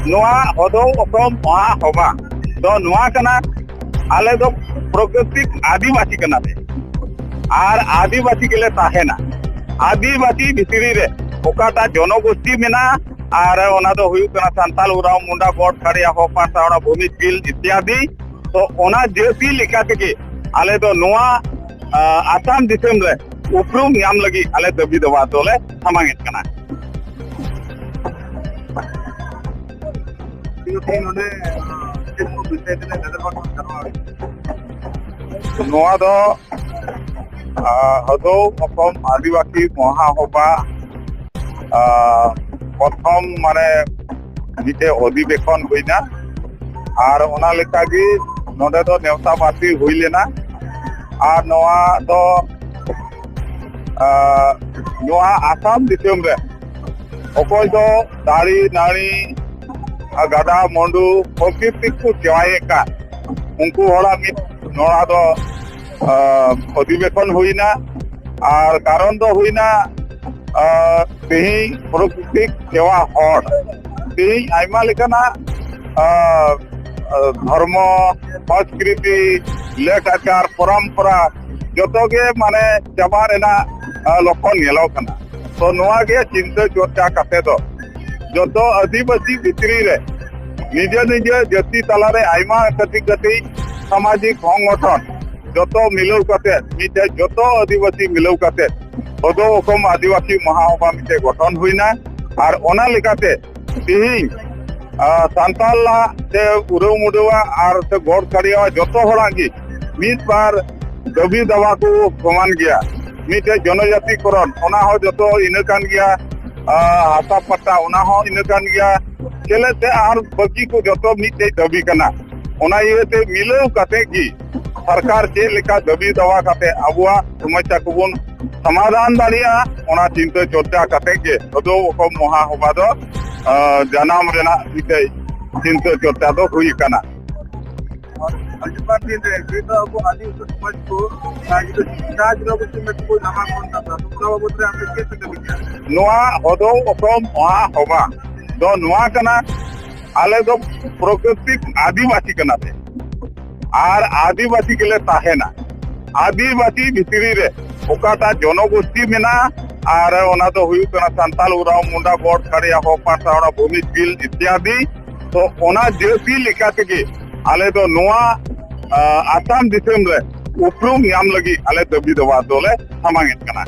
हदौ असम महासभा तो नुआ कना आले तो प्राकृतिक आदिवासी कना थे और आदिवासी के लिए ताहेना आदिवासी भितरी रे ओकाटा जनगोष्ठी मेना और ओना दो हुयु कना सांताल उराव मुंडा गोड खड़िया होपा सावड़ा भूमि बिल इत्यादि तो ओना जेसी लिखा के आले तो नुआ आसाम दिसम रे उपरुम नाम लगी आले दबी दवा दोले समांगित कना नुआ दो हदौ असम आदिवासी महासभा प्रथम माने मिटे अधिवेशन हुईना और ओना लेका गी नोडे दो नेवता बाती हुई लेना और नोआ दो नोआ आसाम दिसम रे ओकोय दो दाड़ी नाड़ी गादा मंडू प्रकृति को सेवाए का उनको होड़ा मिट नोड़ा दो अधिवेशन हुईना और कारण दो हुईना तेही प्रकृतिक सेवा हर तेही आइमा लेकाना धर्म संस्कृति लेट आचार परंपरा जोतोगे माने चाबा रेना लक्षण नेलो कना तो नुआ के चिंता चर्चा काते दो जोतो आदिवासी भितरी रे निजे निजे जाति तलारे आइमा कति कति सामाजिक संगठन जोतो मिलौ काते मिटे जोतो आदिवासी मिलौ काते हदौ असम आदिवासी महासभा मिटे गठन हुईना और ओना लेकाते तिहिं सांताला से उड़ाव मुड़वा और से गोड़ खड़िया जोतो होड़ागी मिट बार दबी दवा को समान गया मिटे जनजातिकरण ओना हो जोतो इना कान गया हासा पट्टा ओना हो इना कान गया चलेते और बाकी को जोतो मिटे दबी कना ओना येते मिलौ काते की सरकार चे लेका दबी दवा काते अबुआ समस्या को बन समाधान दाड़िया ओना चिंता चर्चा काते के हदौ असम महासभा दो जनाम रेना मिटे चिंता चर्चा दो हुई कना नुआ हदौ असम महासभा दो नुआ कना आले दो प्राकृतिक आदिवासी कना थे और आदिवासी के लिए ताहेना आदिवासी भितरी रे ओकाटा जनगोष्ठी मेना और ओना दो हुयु कना सांताल उराव मुंडा गोड खड़िया होपा सावड़ा भूमि बिल इत्यादि तो ओना जेसी लिखा के आले दो नुआ आसाम दिसम रे उपरुम नाम लगी आले दबी दवा दोले समांगित कना